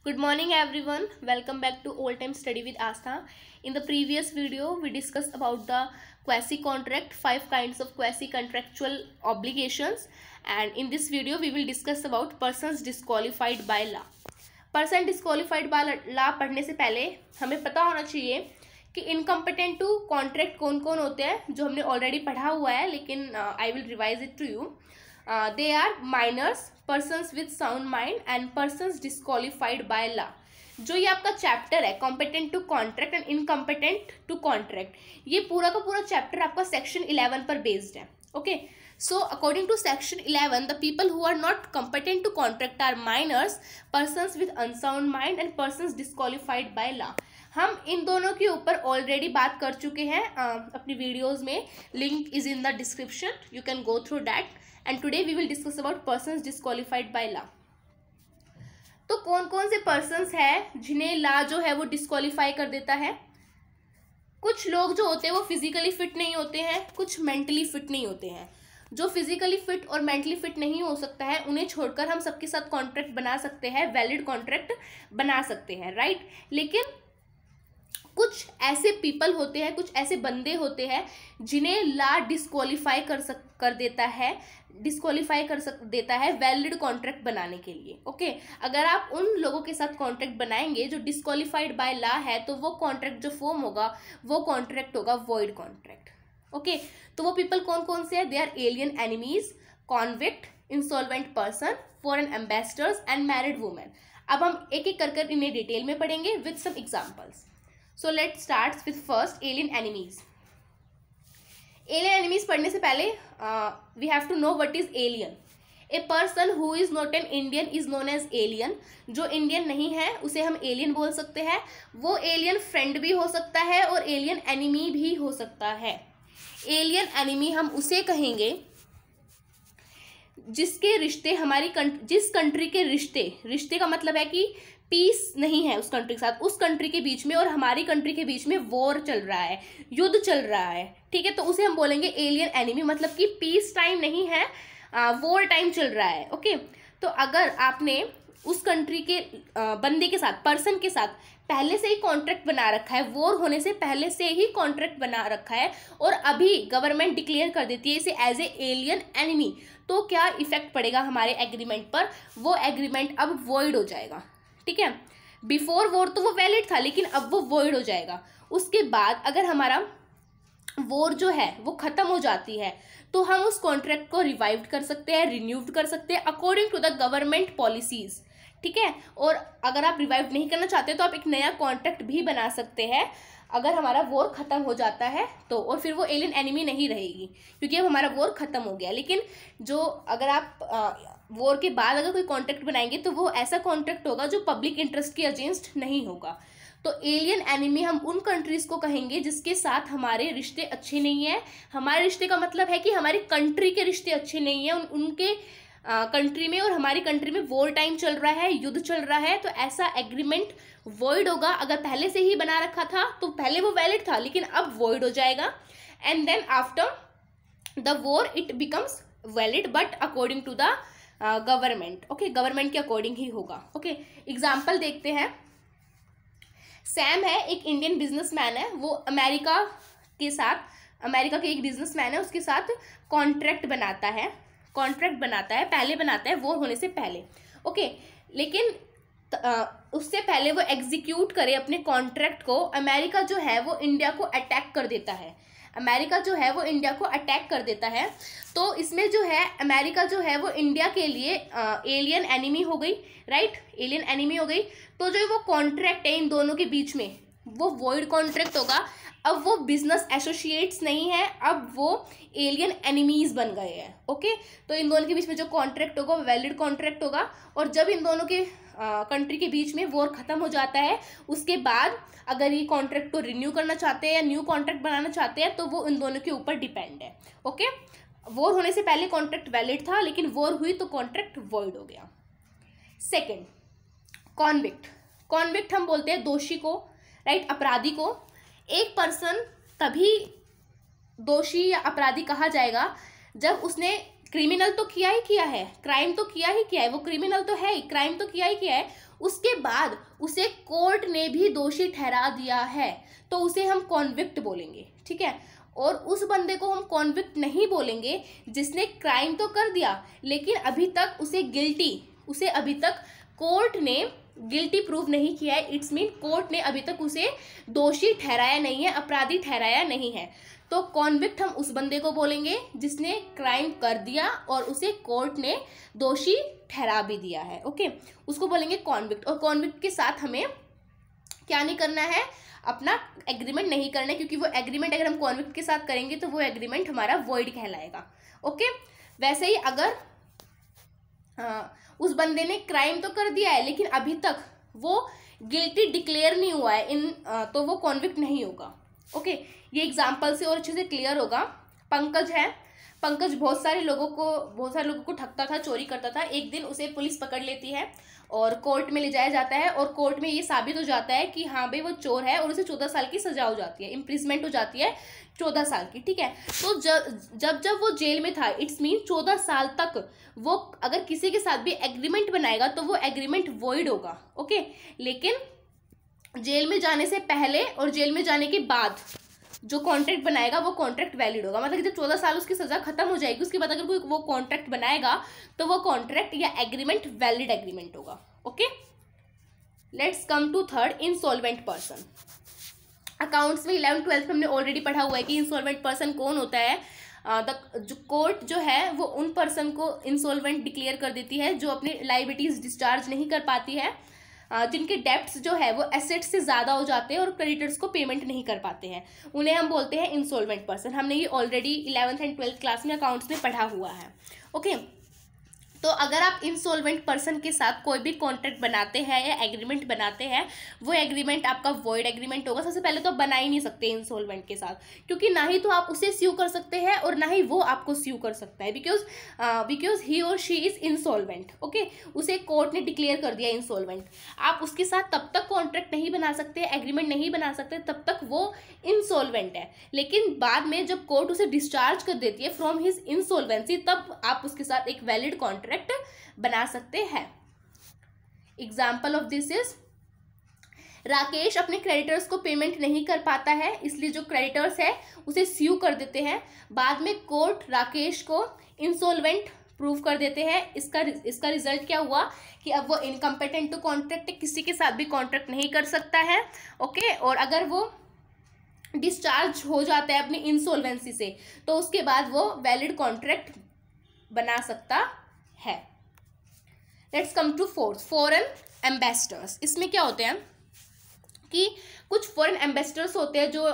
Good morning everyone. Welcome back to Old Time Study with Astha. In the previous video, we discussed about the quasi-contract, 5 kinds of quasi-contractual obligations, and in this video we will discuss about persons disqualified by law. Person disqualified by law पढ़ने से पहले हमें पता होना चाहिए कि incompetent to contract कौन कौन होते हैं, जो हमने ऑलरेडी पढ़ा हुआ है, लेकिन I will revise it to you. They are minors, persons with sound mind and persons disqualified by law. जो ये आपका चैप्टर है competent to contract and incompetent to contract, ये पूरा का पूरा चैप्टर आपका सेक्शन 11 पर बेस्ड है. Okay, so according to section 11, the people who are not competent to contract are minors, persons with unsound mind and persons disqualified by law. हम इन दोनों के ऊपर ऑलरेडी बात कर चुके हैं अपनी वीडियोस में. Link is in the description, you can go through that. And today we will discuss about persons disqualified by law. तो कौन कौन से पर्सन्स हैं जिन्हें लॉ जो है वो डिस्क्वालीफाई कर देता है. कुछ लोग जो होते हैं वो फिजिकली फिट नहीं होते हैं, कुछ मेंटली फिट नहीं होते हैं. जो फिजिकली फिट और मेंटली फिट नहीं हो सकता है उन्हें छोड़कर हम सबके साथ कॉन्ट्रैक्ट बना सकते हैं, वैलिड कॉन्ट्रैक्ट बना सकते हैं, राइट. लेकिन कुछ ऐसे पीपल होते हैं, कुछ ऐसे बंदे होते हैं जिन्हें लॉ डिस्क्वालीफाई कर देता है वैलिड कॉन्ट्रैक्ट बनाने के लिए. ओके, अगर आप उन लोगों के साथ कॉन्ट्रैक्ट बनाएंगे जो डिस्क्वालीफाइड बाय लॉ है, तो वो कॉन्ट्रैक्ट जो फॉर्म होगा वो कॉन्ट्रैक्ट होगा वॉइड कॉन्ट्रैक्ट. ओके, तो वो पीपल कौन कौन से हैं? They are alien enemies, convict, insolvent person, foreign ambassadors and married women. अब हम एक एक कर इन्हें डिटेल में पढ़ेंगे with some examples. So let's start with first alien enemies. Alien enemies पढ़ने से पहले we have to know what is alien. A person who is not an Indian is known as alien. जो Indian नहीं है उसे हम alien बोल सकते हैं. वो एलियन फ्रेंड भी हो सकता है और एलियन एनिमी भी हो सकता है. एलियन एनिमी हम उसे कहेंगे जिसके रिश्ते जिस कंट्री के रिश्ते का मतलब है कि पीस नहीं है उस कंट्री के साथ, उस कंट्री के बीच में और हमारी कंट्री के बीच में वॉर चल रहा है, युद्ध चल रहा है. ठीक है, तो उसे हम बोलेंगे एलियन एनिमी. मतलब कि पीस टाइम नहीं है, वॉर टाइम चल रहा है. ओके, तो अगर आपने उस कंट्री के बंदे के साथ, पर्सन के साथ पहले से ही कॉन्ट्रैक्ट बना रखा है, वॉर होने से पहले से ही कॉन्ट्रैक्ट बना रखा है और अभी गवर्नमेंट डिक्लेयर कर देती है इसे एज ए एलियन एनिमी, तो क्या इफेक्ट पड़ेगा हमारे एग्रीमेंट पर? वो एग्रीमेंट अब वॉइड हो जाएगा. ठीक है, बिफोर वॉर तो वो वैलिड था, लेकिन अब वो वॉइड हो जाएगा. उसके बाद अगर हमारा वॉर जो है वो खत्म हो जाती है तो हम उस कॉन्ट्रैक्ट को रिवाइव कर सकते हैं, रिन्यूड कर सकते हैं according to the government policies. ठीक है, और अगर आप रिवाइव नहीं करना चाहते तो आप एक नया कॉन्ट्रैक्ट भी बना सकते हैं अगर हमारा वॉर खत्म हो जाता है तो. और फिर वो एलियन एनिमी नहीं रहेगी क्योंकि अब हमारा वॉर खत्म हो गया. लेकिन जो अगर आप वॉर के बाद अगर कोई कॉन्ट्रैक्ट बनाएंगे तो वो ऐसा कॉन्ट्रैक्ट होगा जो पब्लिक इंटरेस्ट के अगेंस्ट नहीं होगा. तो एलियन एनिमी हम उन कंट्रीज को कहेंगे जिसके साथ हमारे रिश्ते अच्छे नहीं है. हमारे रिश्ते का मतलब है कि हमारी कंट्री के रिश्ते अच्छे नहीं है उनके कंट्री में, और हमारी कंट्री में वॉर टाइम चल रहा है, युद्ध चल रहा है. तो ऐसा एग्रीमेंट वॉइड होगा. अगर पहले से ही बना रखा था तो पहले वो वैलिड था, लेकिन अब वॉइड हो जाएगा. And then after the war it becomes valid but according to the government. Okay, government के अकॉर्डिंग ही होगा. ओके, एग्जाम्पल देखते हैं. सैम है, एक इंडियन बिजनेसमैन है. वो अमेरिका के एक बिजनेसमैन है, उसके साथ कॉन्ट्रैक्ट बनाता है, पहले बनाता है वॉर होने से पहले. ओके, लेकिन उससे पहले वो एग्जीक्यूट करे अपने कॉन्ट्रैक्ट को, अमेरिका जो है वो इंडिया को अटैक कर देता है. तो इसमें जो है अमेरिका जो है वो इंडिया के लिए एलियन एनिमी हो गई, राइट, एलियन एनिमी हो गई. तो जो वो कॉन्ट्रैक्ट है इन दोनों के बीच में वो वॉइड कॉन्ट्रैक्ट होगा. अब वो बिजनेस एसोसिएट्स नहीं है, अब वो एलियन एनिमीज बन गए हैं. ओके, तो इन दोनों के बीच में जो कॉन्ट्रैक्ट होगा वो वैलिड कॉन्ट्रैक्ट होगा. और जब इन दोनों के कंट्री के बीच में वॉर खत्म हो जाता है, उसके बाद अगर ये कॉन्ट्रैक्ट को रिन्यू करना चाहते हैं या न्यू कॉन्ट्रैक्ट बनाना चाहते हैं तो वो इन दोनों के ऊपर डिपेंड है. ओके, वॉर होने से पहले कॉन्ट्रैक्ट वैलिड था, लेकिन वॉर हुई तो कॉन्ट्रैक्ट वॉइड हो गया. सेकेंड, कॉन्विक्ट हम बोलते हैं दोषी को, राइट, अपराधी को. एक पर्सन तभी दोषी या अपराधी कहा जाएगा जब उसने क्रिमिनल तो किया ही किया है, क्राइम तो किया ही किया है, वो क्रिमिनल तो है ही, क्राइम तो किया ही किया है, उसके बाद उसे कोर्ट ने भी दोषी ठहरा दिया है तो उसे हम कॉन्विक्ट बोलेंगे, ठीक है। और उस बंदे को हम कॉन्विक्ट नहीं बोलेंगे जिसने क्राइम तो कर दिया लेकिन अभी तक उसे अभी तक कोर्ट ने गिल्टी प्रूव नहीं किया है। इट्स मीन कोर्ट ने अभी तक उसे दोषी ठहराया नहीं है, अपराधी ठहराया नहीं है। तो कॉन्विक्ट हम उस बंदे को बोलेंगे जिसने क्राइम कर दिया और उसे कोर्ट ने दोषी ठहरा भी दिया है, ओके, उसको बोलेंगे कॉन्विक्ट। और कॉन्विक्ट के साथ हमें क्या नहीं करना है, अपना एग्रीमेंट नहीं करना है, क्योंकि वो एग्रीमेंट अगर हम कॉन्विक्ट के साथ करेंगे तो वो एग्रीमेंट हमारा वॉइड कहलाएगा, ओके। वैसे ही अगर उस बंदे ने क्राइम तो कर दिया है लेकिन अभी तक वो गिल्टी डिक्लेयर नहीं हुआ है तो वो कॉन्विक्ट नहीं होगा, ओके। ये एग्जाम्पल से और अच्छे से क्लियर होगा। पंकज है, पंकज बहुत सारे लोगों को ठगता था, चोरी करता था। एक दिन उसे पुलिस पकड़ लेती है और कोर्ट में ले जाया जाता है और कोर्ट में ये साबित हो जाता है कि हाँ भाई वो चोर है और उसे 14 साल की सजा हो जाती है, इम्प्रिजमेंट हो जाती है 14 साल की, ठीक है। तो जब वो जेल में था, इट्स मीन 14 साल तक वो अगर किसी के साथ भी एग्रीमेंट बनाएगा तो वो एग्रीमेंट वॉइड होगा, ओके। लेकिन जेल में जाने से पहले और जेल में जाने के बाद जो कॉन्ट्रैक्ट बनाएगा वो कॉन्ट्रैक्ट वैलिड होगा। मतलब जब 14 साल उसकी सजा खत्म हो जाएगी उसके बाद अगर कोई वो कॉन्ट्रैक्ट बनाएगा तो वो कॉन्ट्रैक्ट या एग्रीमेंट वैलिड एग्रीमेंट होगा, okay. Let's come to third, insolvent person. Accounts में 11th 12th में हमने ऑलरेडी पढ़ा हुआ है कि इंसॉल्वेंट पर्सन कौन होता है। जो कोर्ट जो है वो उन पर्सन को इंसॉल्वेंट डिक्लेयर कर देती है जो अपनी लाइबिलिटीज डिस्चार्ज नहीं कर पाती है, जिनके डेप्ट्स जो है वो एसेट्स से ज़्यादा हो जाते हैं और क्रेडिटर्स को पेमेंट नहीं कर पाते हैं, उन्हें हम बोलते हैं इंसॉल्वेंट पर्सन। हमने ये already 11th and 12th class में अकाउंट्स में पढ़ा हुआ है, ओके। तो अगर आप इंसॉल्वेंट पर्सन के साथ कोई भी कॉन्ट्रैक्ट बनाते हैं या एग्रीमेंट बनाते हैं, वो एग्रीमेंट आपका वॉइड एग्रीमेंट होगा। सबसे पहले तो आप बना ही नहीं सकते इंसॉल्वेंट के साथ, क्योंकि ना ही तो आप उसे स्यू कर सकते हैं और ना ही वो आपको स्यू कर सकता है, बिकॉज ही और शी इज इंसॉल्वेंट, ओके। उसे कोर्ट ने डिक्लेयर कर दिया इंसॉल्वेंट। आप उसके साथ तब तक कॉन्ट्रैक्ट नहीं बना सकते, एग्रीमेंट नहीं बना सकते, तब तक वो इंसॉल्वेंट है। लेकिन बाद में जब कोर्ट उसे डिस्चार्ज कर देती है फ्रॉम हिज इंसॉल्वेंसी, तब आप उसके साथ एक वैलिड कॉन्ट्रैक्ट बना सकते हैं। Example of this is, Rakesh अपने क्रेडिटर्स को पेमेंट नहीं कर पाता है, इसलिए जो क्रेडिटर्स है उसे स्यू कर देते हैं। बाद में कोर्ट राकेश को इंसॉल्वेंट प्रूव कर देते हैं। इसका रिजल्ट क्या हुआ कि अब वो इनकम्पिटेंट टू कॉन्ट्रैक्ट, किसी के साथ भी कॉन्ट्रैक्ट नहीं कर सकता है, ओके। और अगर वो डिस्चार्ज हो जाता है अपनी इंसॉल्वेंसी से तो उसके बाद वो वैलिड कॉन्ट्रैक्ट बना सकता है। Let's come to fourth, foreign ambassadors. इसमें क्या होते हैं कि कुछ फॉरेन एम्बेसडर्स होते हैं जो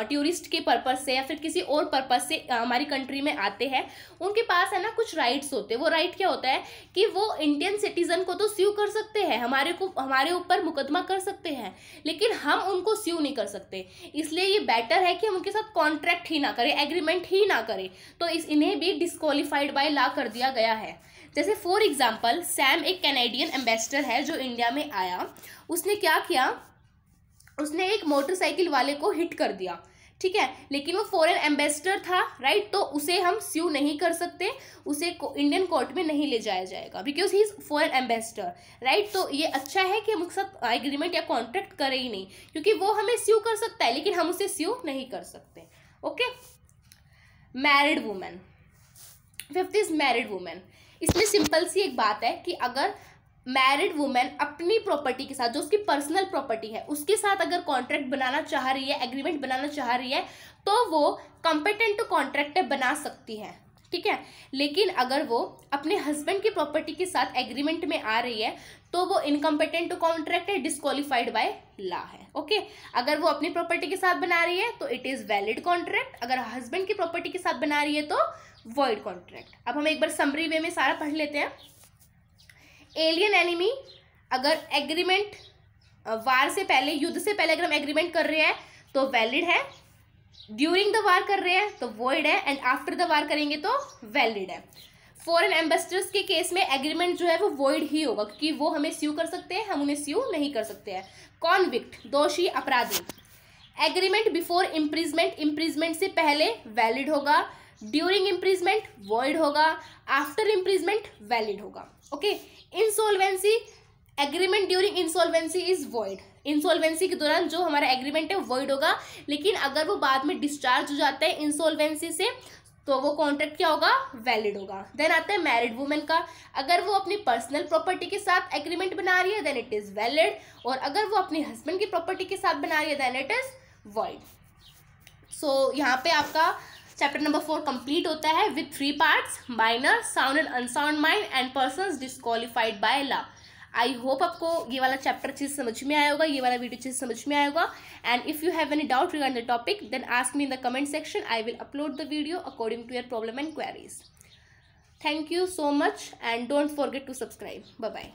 टूरिस्ट के पर्पस से या फिर किसी और पर्पस से हमारी कंट्री में आते हैं। उनके पास है ना कुछ राइट्स होते हैं। वो राइट क्या होता है कि वो इंडियन सिटीजन को तो स्यू कर सकते हैं, हमारे ऊपर मुकदमा कर सकते हैं, लेकिन हम उनको स्यू नहीं कर सकते। इसलिए ये बेटर है कि हम उनके साथ कॉन्ट्रैक्ट ही ना करें, एग्रीमेंट ही ना करें। तो इन्हें भी डिस्क्वालीफाइड बाय लॉ कर दिया गया है। जैसे फॉर एग्जाम्पल, सैम एक कैनेडियन एम्बेसडर है जो इंडिया में आया। उसने क्या किया, उसने एक मोटरसाइकिल वाले को हिट कर दिया, ठीक है। लेकिन वो फॉरेन एम्बेसडर था, राइट। तो उसे हम स्यू नहीं कर सकते, उसे इंडियन कोर्ट में नहीं ले जाया जाएगा, because he is foreign ambassador, right. तो ये अच्छा है कि हम उसके साथ एग्रीमेंट या कॉन्ट्रैक्ट करें ही नहीं, क्योंकि वो हमें स्यू कर सकता है लेकिन हम उसे स्यू नहीं कर सकते, okay. Married women, fifth is married women. इसमें सिंपल सी एक बात है कि अगर मैरिड वुमेन अपनी प्रॉपर्टी के साथ, जो उसकी पर्सनल प्रॉपर्टी है, उसके साथ अगर कॉन्ट्रैक्ट बनाना चाह रही है, एग्रीमेंट बनाना चाह रही है, तो वो कॉम्पिटेंट टू कॉन्ट्रैक्ट बना सकती है, ठीक है। लेकिन अगर वो अपने हस्बैंड की प्रॉपर्टी के साथ एग्रीमेंट में आ रही है तो वो इनकम्पिटेंट टू कॉन्ट्रैक्ट है, डिस्क्वालीफाइड बाय लॉ है, ओके। अगर वो अपनी प्रॉपर्टी के साथ बना रही है तो इट इज वैलिड कॉन्ट्रैक्ट, अगर हस्बैंड की प्रॉपर्टी के साथ बना रही है तो वॉइड कॉन्ट्रैक्ट। अब हम एक बार समरी वे में सारा पढ़ लेते हैं। एलियन एनिमी, अगर एग्रीमेंट वार से पहले, युद्ध से पहले अगर हम एग्रीमेंट कर रहे हैं तो वैलिड है, ड्यूरिंग द वार कर रहे हैं तो वॉइड है, एंड आफ्टर द वार करेंगे तो वैलिड है। फॉरेन एम्बेसडर्स के केस में एग्रीमेंट जो है वो वॉइड ही होगा, क्योंकि वो हमें स्यू कर सकते हैं, हम उन्हें स्यू नहीं कर सकते हैं। कॉन्विक्ट, दोषी, अपराधी। एग्रीमेंट बिफोर इम्प्रिजमेंट, इम्प्रिजमेंट से पहले वैलिड होगा, ड्यूरिंग इम्प्रिजमेंट वॉइड होगा, आफ्टर इम्प्रिजमेंट वैलिड होगा, okay. Insolvency, agreement during insolvency is void, insolvency के दौरान जो हमारा एग्रीमेंट है वॉइड होगा, लेकिन अगर वो बाद में डिस्चार्ज हो जाता है इंसॉल्वेंसी से तो वो कॉन्ट्रैक्ट क्या होगा, वैलिड होगा। देन आता है मैरिड वुमेन का, अगर वो अपनी पर्सनल प्रॉपर्टी के साथ एग्रीमेंट बना रही है देन इट इज वैलिड, और अगर वो अपने हस्बैंड की प्रॉपर्टी के साथ बना रही है देन इट इज वॉइड। सो यहाँ पे आपका चैप्टर नंबर 4 कंप्लीट होता है with 3 parts, minor, sound and unsound mind and persons disqualified by law. I hope आपको ये वाला चैप्टर चीज समझ में आया होगा, ये वाला वीडियो चीज समझ में आया होगा। And if you have any doubt regarding the topic then ask me in the comment section, I will upload the video according to your problem and queries. Thank you so much and don't forget to subscribe. Bye bye.